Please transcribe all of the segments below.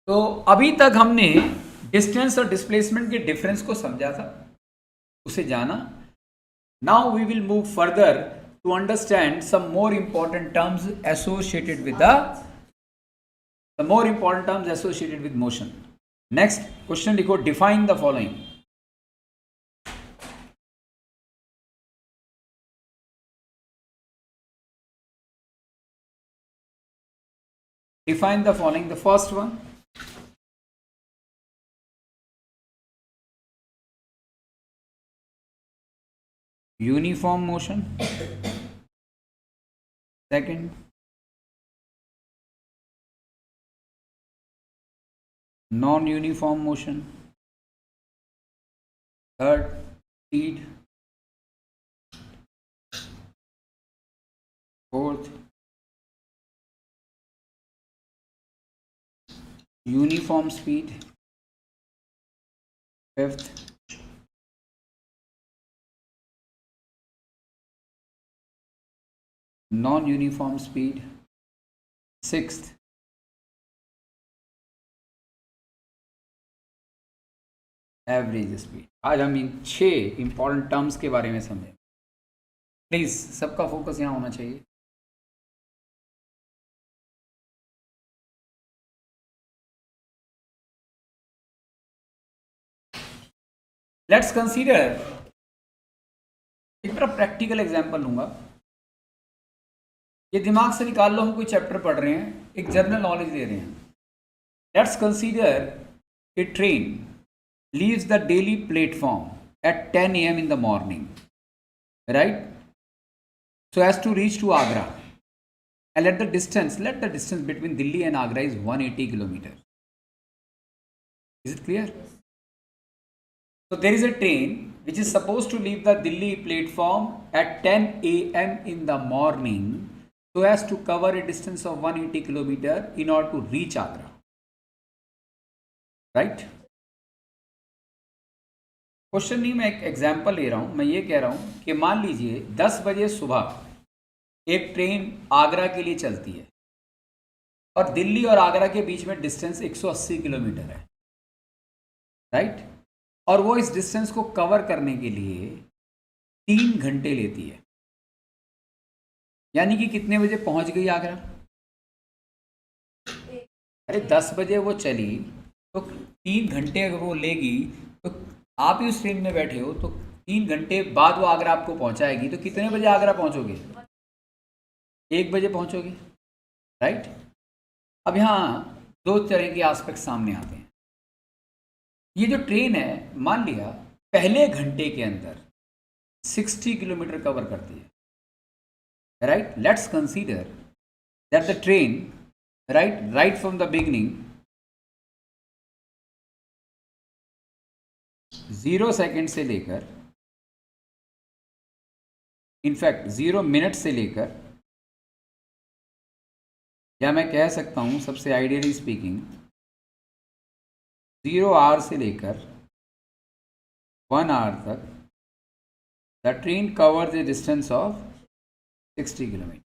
तो अभी तक हमने डिस्टेंस और डिस्प्लेसमेंट के डिफरेंस को समझा था, उसे जाना. Now we will move further to understand some more important terms associated with the more important terms associated with motion. Next question लिखो, define the following. Define the following. The first one, uniform motion. Second, non-uniform motion. Third, speed. Fourth, uniform speed. Fifth, non-uniform speed. Sixth, average speed. आज हम इन 6 important terms के बारे में समझें. Please सबका focus यहाँ होना चाहिए. लेट्स कंसीडर, एक तरह प्रैक्टिकल एग्जांपल लूंगा. ये दिमाग से निकाल लो, हम कोई चैप्टर पढ़ रहे हैं, एक जनरल नॉलेज दे रहे हैं. Let's consider a train leaves the daily platform at 10 a.m. in the morning, right, so as to reach to Agra, and let the distance between Delhi and Agra is 180 kilometers. Is it clear? So there is a train which is supposed to leave the Delhi platform at 10 a.m. in the morning, so as to cover a distance of 180 kilometers in order to reach Agra, right? Question नहीं, मैं एक example ले रहा हूँ. मैं ये कह रहा हूँ कि मान लीजिए 10 बजे सुबह एक ट्रेन आगरा के लिए चलती है और दिल्ली और आगरा के बीच में डिस्टेंस 180 किलोमीटर है, राइट. और वो इस डिस्टेंस को कवर करने के लिए 3 घंटे लेती है. यानी कि कितने बजे पहुंच गई आगरा? अरे 10 बजे वो चली तो 3 घंटे अगर वो लेगी, तो आप ही उस ट्रेन में बैठे हो, तो 3 घंटे बाद वो आगरा आपको पहुंचाएगी, तो कितने बजे आगरा पहुंचोगे? 1 बजे पहुंचोगे, राइट. अब यहाँ 2 तरह के एस्पेक्ट सामने आते हैं. ये जो ट्रेन है, मान लिया पहले घंटे के अंदर 60 किलोमीटर कवर करती है, right. Let's consider that the train, right from the beginning 0 second से लेकर, इनफैक्ट 0 मिनट से लेकर, या मैं कह सकता हूं सबसे आइडियली स्पीकिंग 0 आवर से लेकर 1 आवर तक the train covers A distance of 60 kilometre.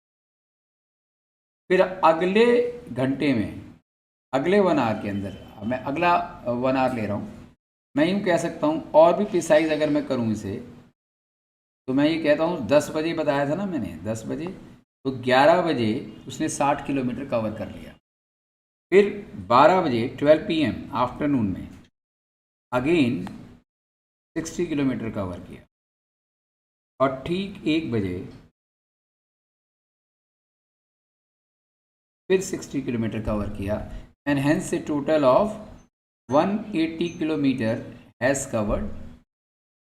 फिर अगले घंटे में, अगले 1 आवर के अंदर, मैं अगला 1 आवर ले रहा हूं, मैं यूँ कह सकता हूँ, और भी प्रिसाइज अगर मैं करूँ इसे, तो मैं ये कहता हूँ 10 बजे बताया था ना मैंने, 10 बजे, तो 11 बजे उसने 60 किलोमीटर कवर कर लिया. फिर 12 बजे 12 PM आफ्टरनून में अगेन 60 किलोमीटर कवर किया. और ठीक 1 बजे फिर 60 किलोमीटर कवर किया. And hence A total of 180 kilometer has covered.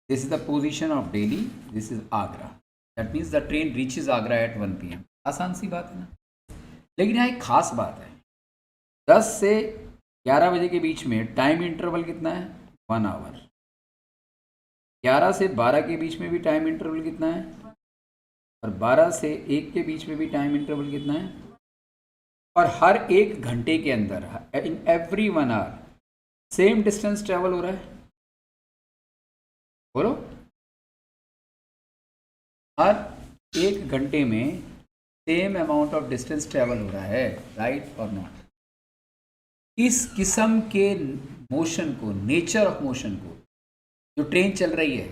This is the position of Delhi. This is Agra. That means the train reaches Agra at 1 PM. आसान सी बात है ना. लेकिन यहाँ एक खास बात है, 10 से 11 बजे के बीच में टाइम इंटरवल कितना है? 1 आवर. 11 से 12 के बीच में भी टाइम इंटरवल कितना है? और 12 से 1 के बीच में भी टाइम इंटरवल कितना है? और हर 1 घंटे के अंदर, in every 1 hour, same distance travel हो रहा है. बोलो, हर 1 घंटे में same amount of distance travel हो रहा है, राइट और नॉट? इस किस्म के मोशन को, नेचर ऑफ मोशन को, जो ट्रेन चल रही है,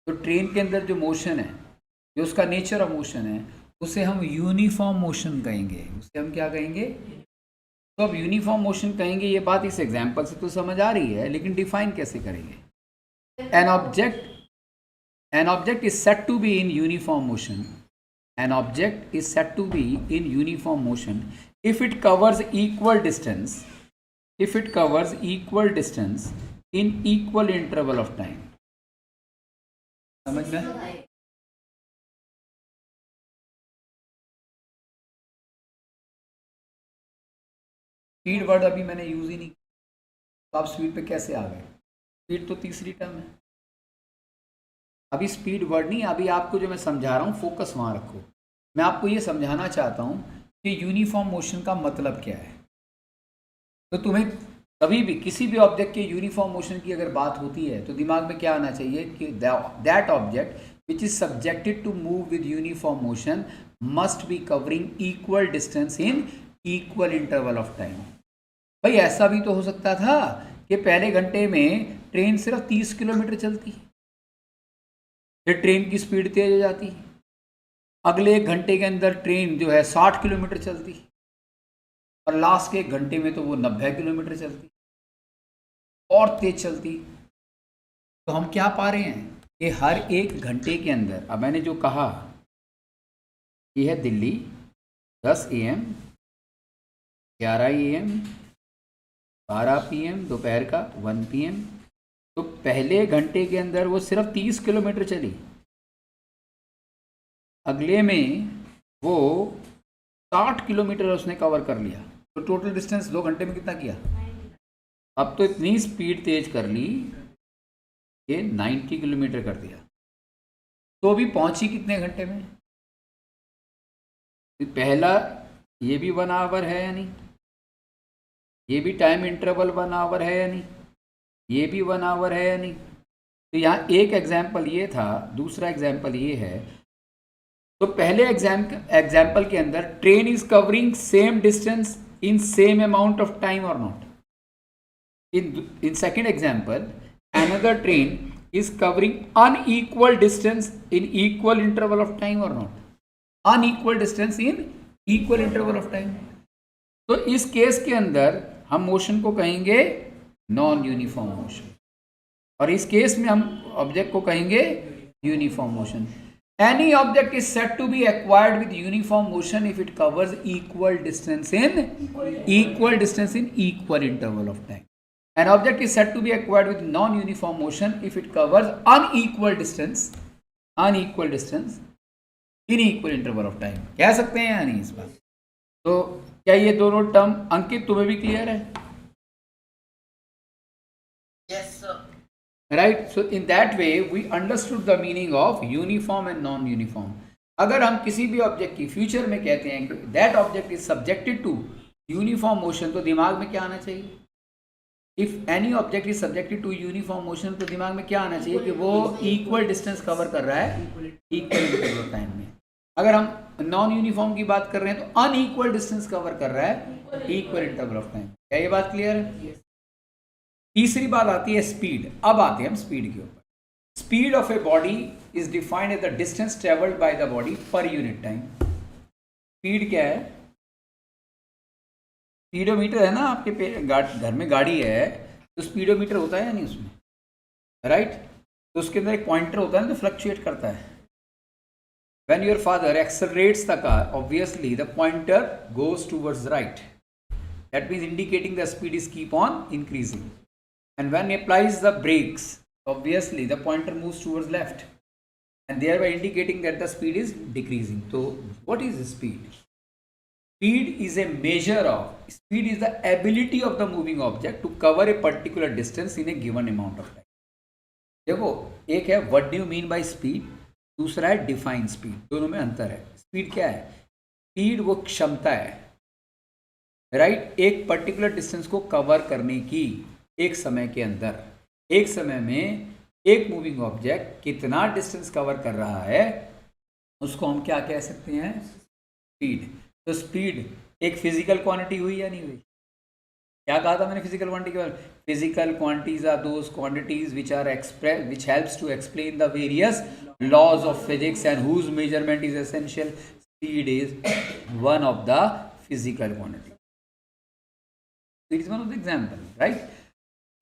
तो ट्रेन के अंदर जो मोशन है, जो उसका नेचर ऑफ मोशन है, उसे हम यूनिफॉर्म मोशन कहेंगे। उसे हम क्या कहेंगे? तो अब यूनिफॉर्म मोशन कहेंगे, ये बात इस एग्जाम्पल से तो समझ आ रही है, लेकिन डिफाइन कैसे करेंगे? An object is set to be in uniform motion, an object is said to be in uniform motion if it covers equal distance in equal interval of time. समझ में? स्पीड वर्ड अभी मैंने use ही नहीं, तो आप speed पे कैसे आ गए? स्पीड तो तीसरी टर्म है, अभी स्पीड वर्ड नहीं। अभी आपको जो मैं समझा रहा हूँ, फोकस वहाँ रखो। मैं आपको ये समझाना चाहता हूँ कि यूनिफॉर्म मोशन का मतलब क्या है। तो तुम्हें कभी भी किसी भी ऑब्जेक्ट के यूनिफॉर्म मोशन की अगर बात होती है तो दिमाग में क्या आना चाहिए कि that object which is subjected to move with uniform motion must be covering equal distance in equal interval of time. भाई ऐसा भी तो हो सकता था कि पहले घंटे में ट्रेन सिर्फ 30 किलोमीटर चलती, फिर ट्रेन की स्पीड तेज हो जाती, अगले 1 घंटे के अंदर ट्रेन जो है 60 किलोमीटर चलती, और लास्ट के 1 घंटे में तो वो 90 किलोमीटर चलती और तेज चलती। तो हम क्या पा रहे हैं कि हर 1 घंटे के अंदर, अब मैंने जो कहा ये है दिल्ली 10 AM, 11 AM, 12 PM, दोपहर का 1 PM। तो पहले घंटे के अंदर वो सिर्फ 30 किलोमीटर चली, अगले में वो 60 किलोमीटर उसने कवर कर लिया। तो टोटल डिस्टेंस 2 घंटे में कितना किया? अब तो इतनी स्पीड तेज कर ली कि 90 किलोमीटर कर दिया। तो भी पहुंची कितने घंटे में? पहला ये भी 1 आवर है या नहीं? ये भी टाइम इंटरवल 1 आवर है या नहीं? ये भी 1 आवर है या नहीं? तो यहाँ एक एग्जाम्पल ये था, दूसरा एग्जाम्पल ये है। तो पहले एग्जाम्पल के अंदर train is covering same distance in same amount of time और not. in second example, another train is covering unequal distance in equal interval of time or not? Unequal distance in equal interval of time. तो इस case के अंदर हम motion को कहेंगे non uniform motion, और इस केस में हम ऑब्जेक्ट को कहेंगे uniform motion. Any object is said to be acquired with uniform motion if it covers equal distance in equal interval of time. An object is said to be acquired with non-uniform motion if it covers unequal distance in equal interval of time. कह सकते हैं या नहीं इस बात? तो क्या ये दोनों टर्म अंकित तुम्हें भी क्लियर है? Yes, sir. Right? So in that way we understood the meaning of uniform and non-uniform. अगर हम किसी भी ऑब्जेक्ट की फ्यूचर में कहते हैं कि that object is subjected to uniform motion, तो दिमाग में क्या आना चाहिए? If any object is subjected to uniform motion, तो दिमाग में क्या आना चाहिए कि वो equal distance कवर कर रहा है equal interval of time में। अगर हम नॉन यूनिफॉर्म की बात कर रहे हैं तो अनइक्वल डिस्टेंस कवर कर रहा है इक्वल इंटरवल ऑफ टाइम। क्या ये बात क्लियर है? तीसरी बात आती है स्पीड। अब आते हैं हम स्पीड के ऊपर। Speed of a body is defined as the distance travelled by the body per unit time. Speed क्या है? स्पीडोमीटर है ना, आपके घर में गाड़ी है तो स्पीडोमीटर होता है या नहीं उसमें, राइट? तो उसके अंदर एक पॉइंटर होता है ना जो फ्लक्चुएट करता है। When your father accelerates the car, obviously the pointer goes towards right. That means indicating the speed is keep on increasing. And when he applies the brakes, obviously the pointer moves towards left, and thereby indicating that the speed is decreasing. So what is speed? Speed is a measure of, speed is the ability of the moving object to cover a particular distance in a given amount of time. देखो, एक है what do you mean by speed, दूसरा है define speed. दोनों में अंतर है। Speed क्या है? स्पीड वो क्षमता है, राइट, एक पर्टिकुलर डिस्टेंस को कवर करने की एक समय के अंदर। एक समय में एक मूविंग ऑब्जेक्ट कितना डिस्टेंस कवर कर रहा है उसको हम क्या कह सकते हैं? स्पीड। तो स्पीड एक फिजिकल क्वांटिटी हुई या नहीं हुई? क्या कहा था मैंने फिजिकल क्वांटिटी के बारे में? Physical quantities are those quantities which are express which helps to explain the various laws of physics and whose measurement is essential. Speed is one of the physical quantity. It is one of the example, right.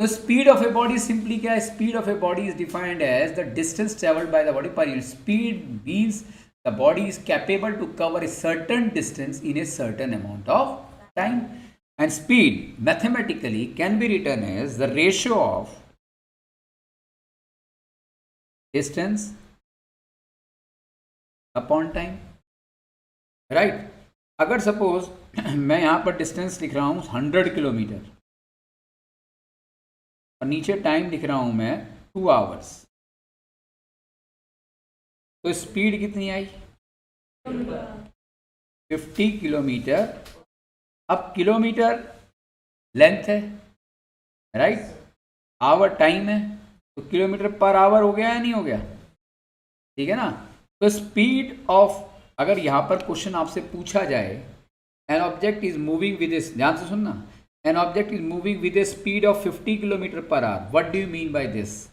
तो speed of a body simply क्या है? Speed of a body is defined as the distance travelled by the body per unit. Speed means the body is capable to cover a certain distance in a certain amount of time, and speed mathematically can be written as the ratio of distance upon time, right. अगर suppose मैं यहां पर distance लिख रहा हूं 100 kilometre और नीचे time लिख रहा हूं मैं 2 आवर्स, तो स्पीड कितनी आई? 50 किलोमीटर. अब किलोमीटर लेंथ है, राइट. आवर टाइम है, तो किलोमीटर पर आवर हो गया या नहीं हो गया? ठीक है ना. तो स्पीड ऑफ, अगर यहां पर क्वेश्चन आपसे पूछा जाए, an object is moving with a, ध्यान से सुनना, an object is moving with a speed of 50 kilometre per hour, what do you mean by this?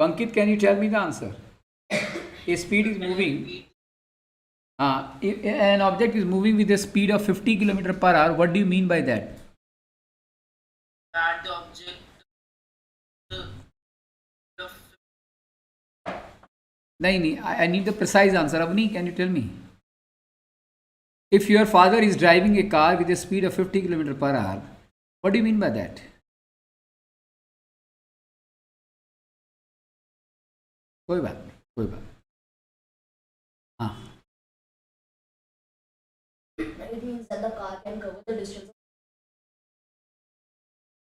Ankit, can you tell me the answer? A speed is moving. An object is moving with a speed of 50 km per hour. What do you mean by that? That the object. नहीं. I need the precise answer. Avni, can you tell me? If your father is driving a car with a speed of 50 km per hour, what do you mean by that? कोई बात नहीं, कोई बात. हाँ. It means that the car can cover the distance.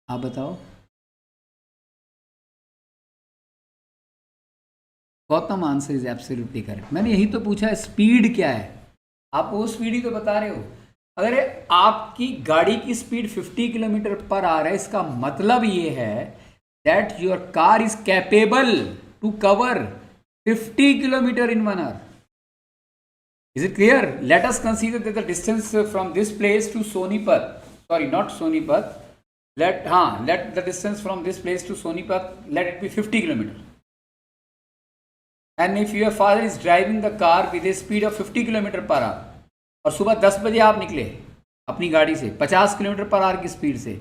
आप बताओ. Gautam, answer is absolutely correct. मैंने यही तो पूछा है, स्पीड क्या है? आप वो स्पीड ही तो बता रहे हो. अगर आपकी गाड़ी की स्पीड 50 किलोमीटर पर आ रहा है, इसका मतलब ये है that your car is capable to cover 50 kilometre in 1 hour. Is it clear? Let us consider that the distance from this place to Sonipat, sorry, not Sonipat, let the distance from this place to Sonipat, let it be 50 kilometer. And if your father is driving the car with a speed of 50 kilometer per hour, और सुबह 10 बजे आप निकले अपनी गाड़ी से 50 kilometre per our की speed से,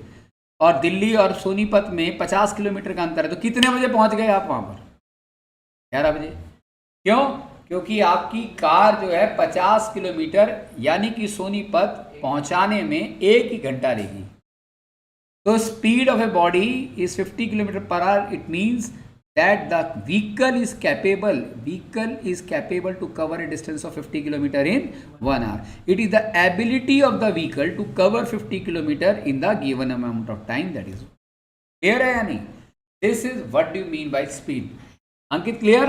और दिल्ली और सोनीपत में 50 किलोमीटर का अंतर है, तो कितने बजे पहुंच गए आप वहां पर? 11 बजे. क्यों? क्योंकि आपकी कार जो है 50 किलोमीटर यानी कि सोनीपत पहुंचाने में 1 ही घंटा लेगी. तो speed of a body is 50 kilometre per hour. It means that the vehicle is capable to cover a distance of 50 kilometre in 1 hour. It is the ability of the vehicle to cover 50 kilometre in the given amount of time. That is clear है या नहीं? This is what do you mean by speed. Ankit, clear?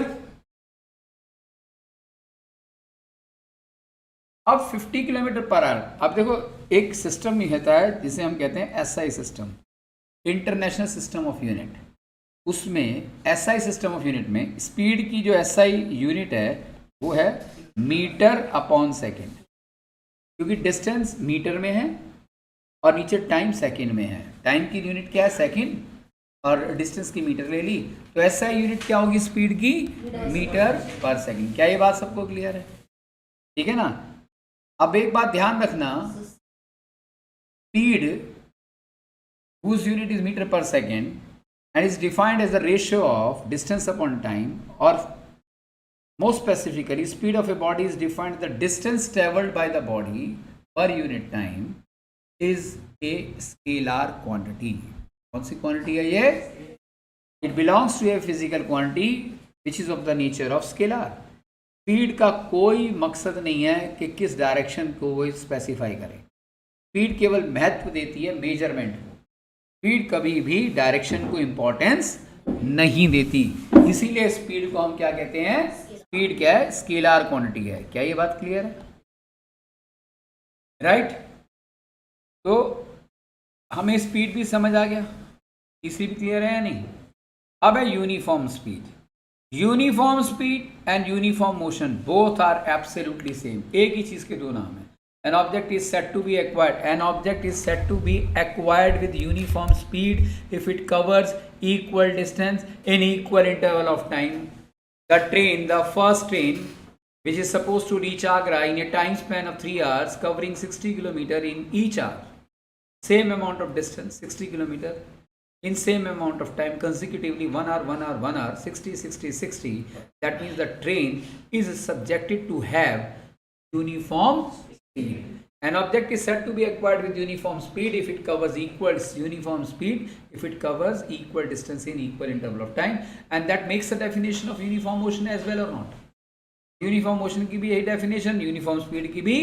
अब 50 kilometre per our. अब देखो, एक system ही होता है जिसे हम कहते हैं SI system, international system of unit. उसमें एसआई सिस्टम ऑफ यूनिट में स्पीड की जो एसआई यूनिट है वो है मीटर अपॉन सेकेंड, क्योंकि डिस्टेंस मीटर में है और नीचे टाइम सेकेंड में है. टाइम की यूनिट क्या है? सेकेंड, और डिस्टेंस की मीटर ले ली, तो एसआई यूनिट क्या होगी स्पीड की? मीटर पर सेकेंड. क्या ये बात सबको क्लियर है? ठीक है ना. अब एक बात ध्यान रखना, speed whose unit is meter per second and is defined as the ratio of distance upon time, or more specifically speed of a body is defined as the distance traveled by the body per unit time, is a scalar quantity. कौन सी quantity है ये? It belongs to a physical quantity which is of the nature of scalar. Speed का कोई मकसद नहीं है कि किस डायरेक्शन को वो स्पेसिफाई करे. स्पीड केवल महत्व देती है मेजरमेंट को. स्पीड कभी भी डायरेक्शन को इंपॉर्टेंस नहीं देती. इसीलिए स्पीड को हम क्या कहते हैं? स्पीड क्या है? स्केलर क्वांटिटी है. क्या ये बात क्लियर है? राइट. तो हमें स्पीड भी समझ आ गया, तीसरी भी क्लियर है या नहीं? अब है uniform speed. Uniform speed and uniform motion both are absolutely same. एक ही चीज के दो नाम है. An object is said to be acquired. An object is said to be acquired with uniform speed if it covers equal distance in equal interval of time. The first train, which is supposed to reach Agra in a time span of 3 hours, covering 60 km in each hour. Same amount of distance, 60 km, in same amount of time consecutively, 1 hour, 1 hour, 1 hour, 60, 60, 60. That means the train is subjected to have uniform speed. An object is said to be acquired with uniform speed if it covers equal uniform speed, if it covers equal distance in equal interval of time, and that makes the definition of uniform motion as well or not. Uniform motion की भी यही definition, uniform speed की भी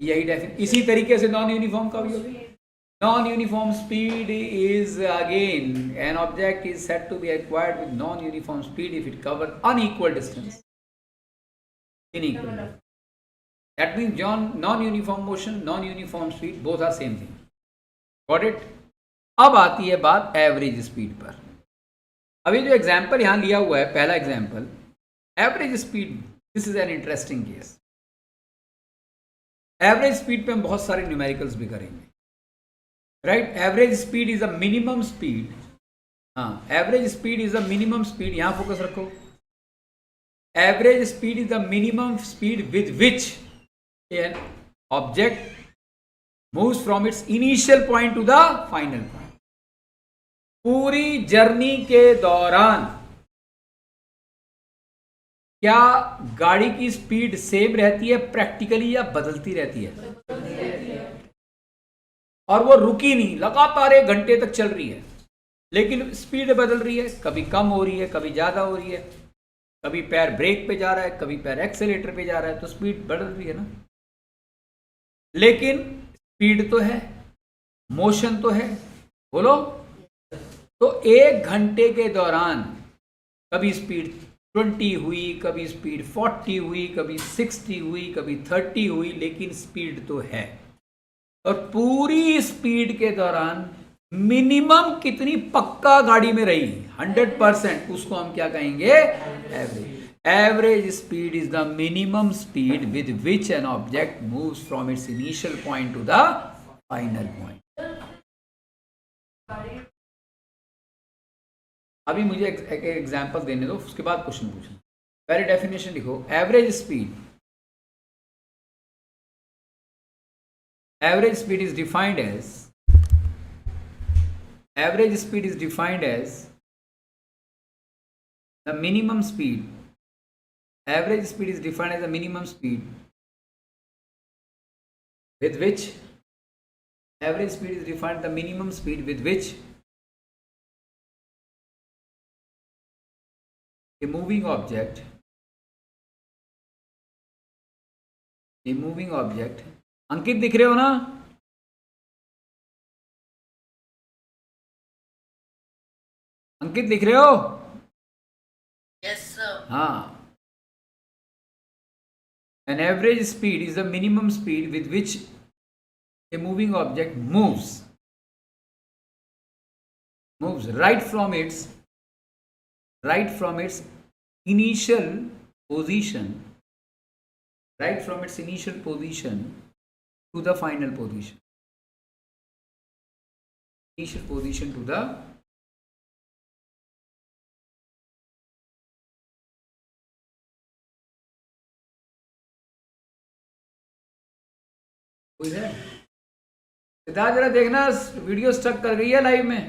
यही definition. इसी तरीके से non uniform का भी होगा. Non-uniform speed is again, an object is said to be acquired with non-uniform speed if it covers unequal distance in equal. That means non-uniform motion, non-uniform speed, both are same thing. Got it? अब आती है बात average speed पर. अभी जो example यहाँ लिया हुआ है, पहला example average speed, this is an interesting case. Average speed पे हम बहुत सारे न्यूमेरिकल्स भी करेंगे. Right, average speed is a minimum speed. हाँ, average speed is a minimum speed. यहां फोकस रखो. Average speed is the minimum speed with which an object moves from its initial point to the final point. पूरी journey के दौरान क्या गाड़ी की speed same रहती है प्रैक्टिकली या बदलती रहती है? और वो रुकी नहीं, लगातार 1 घंटे तक चल रही है, लेकिन स्पीड बदल रही है, कभी कम हो रही है, कभी ज्यादा हो रही है, कभी पैर ब्रेक पे जा रहा है, कभी पैर एक्सेलेटर पे जा रहा है, तो स्पीड बदल रही है ना. लेकिन स्पीड तो है, मोशन तो है. बोलो. तो 1 घंटे के दौरान कभी स्पीड 20 हुई, कभी स्पीड 40 हुई, कभी 60 हुई, कभी 30 हुई, लेकिन स्पीड तो है. और पूरी स्पीड के दौरान मिनिमम कितनी पक्का गाड़ी में रही? 100%. उसको हम क्या कहेंगे? Average. Average speed is the minimum speed with which an object moves from its initial point to the final point. अभी मुझे एक एग्जांपल देने दो, उसके बाद क्वेश्चन पूछना. पहले डेफिनेशन लिखो. Average speed, average speed is defined as the minimum speed. Average speed is defined as the minimum speed with which a moving object अंकित दिख रहे हो ना? अंकित दिख रहे हो? Yes, sir. हाँ. An average speed is the minimum speed with which a moving object moves right from its initial position to the final position. Initial position to the Siddharth जरा देखना, वीडियो स्टक कर गई है लाइव में.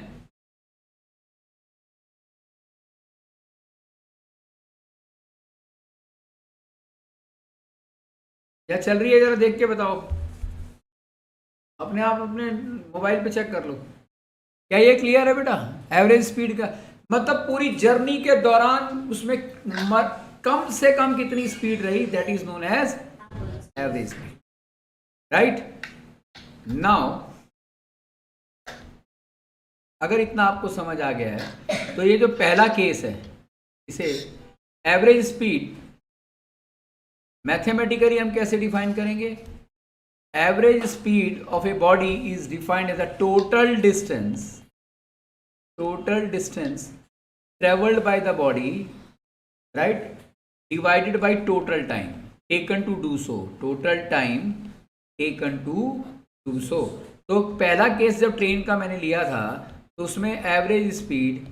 या चल रही है? जरा देख के बताओ. अपने आप अपने मोबाइल पे चेक कर लो. क्या ये क्लियर है बेटा? एवरेज स्पीड का मतलब पूरी जर्नी के दौरान उसमें कम से कम कितनी स्पीड रही, that is known as average speed. Right. Now अगर इतना आपको समझ आ गया है तो ये जो पहला केस है, इसे एवरेज स्पीड मैथमेटिकली हम कैसे डिफाइन करेंगे? Average speed of a body is defined as the total distance traveled by the body, right, divided by total time taken to do so. Total time taken to do so. तो पहला case जब train का मैंने लिया था तो उसमें average speed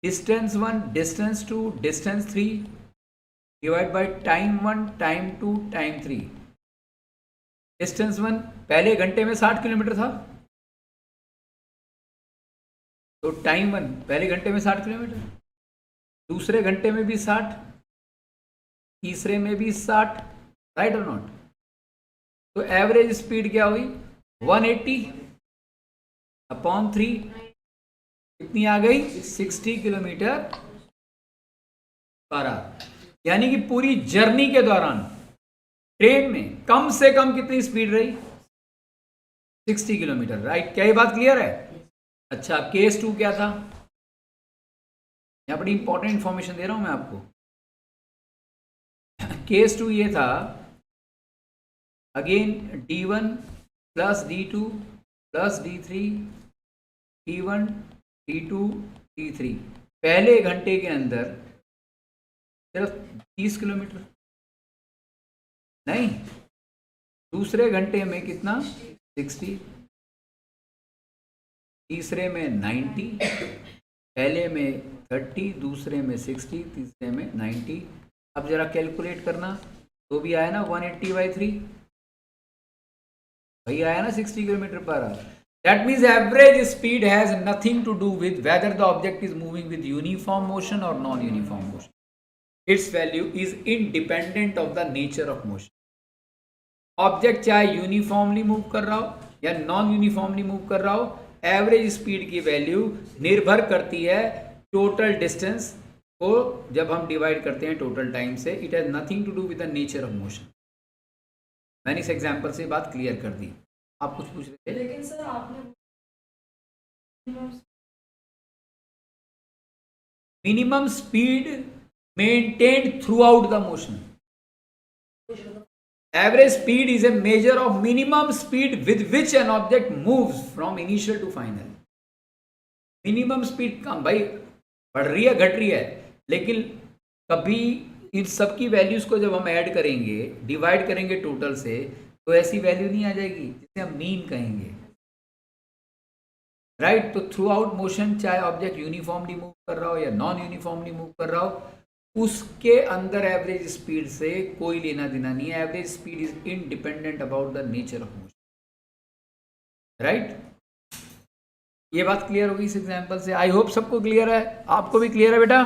distance 1 distance 2 distance 3 divide by time 1 time 2 time 3। Distance 1 पहले घंटे में 60 किलोमीटर था, तो टाइम 1 पहले घंटे में 60 किलोमीटर, दूसरे घंटे में भी 60, तीसरे में भी 60, राइट और नॉट। तो एवरेज स्पीड क्या हुई 180 अपॉन 3, कितनी आ गई 60 किलोमीटर पर आवर। यानी कि पूरी जर्नी के दौरान ट्रेन में कम से कम कितनी स्पीड रही 60 किलोमीटर, राइट। क्या ये बात क्लियर है? अच्छा, केस 2 क्या था? यहां बड़ी इंपॉर्टेंट इंफॉर्मेशन दे रहा हूं मैं आपको। केस 2 ये था, again D1 plus D2 plus D3, D1 D2 D3, पहले घंटे के अंदर सिर्फ 30 किलोमीटर, नहीं दूसरे घंटे में कितना 60, तीसरे में 90, पहले में 30, दूसरे में 60, तीसरे में 90। अब जरा कैलकुलेट करना तो भी आया ना 180/3, वही आया ना 60 kilometre per hour. That means average speed has nothing to do with whether the object is moving with uniform motion और non uniform motion. Its value is independent of the nature of motion. Object चाहे uniformly move कर रहा हो या non uniformly move कर रहा हो, average speed की वैल्यू निर्भर करती है टोटल डिस्टेंस को जब हम डिवाइड करते हैं टोटल टाइम से। It has nothing to do with the nature of motion. मैंने इस एग्जांपल से बात क्लियर कर दी। आप कुछ पूछ रहे थे? लेकिन सर आपने minimum speed maintained through out the motion. Average speed is a measure of minimum speed with which an object moves from initial to final. Minimum speed कम भाई बढ़ रही है घट रही है, लेकिन कभी इन सब की वैल्यूज को जब हम ऐड करेंगे डिवाइड करेंगे टोटल से तो ऐसी वैल्यू नहीं आ जाएगी जिसे हम मीन कहेंगे, राइट। तो थ्रू आउट मोशन चाहे ऑब्जेक्ट यूनिफॉर्मली मूव कर रहा हो या नॉन यूनिफॉर्मली मूव कर रहा हो, उसके अंदर एवरेज स्पीड से कोई लेना देना नहीं है। Average speed is independent about the nature of motion, right. ये बात क्लियर होगी इस एग्जांपल से। आई होप सबको क्लियर है। आपको भी क्लियर है बेटा?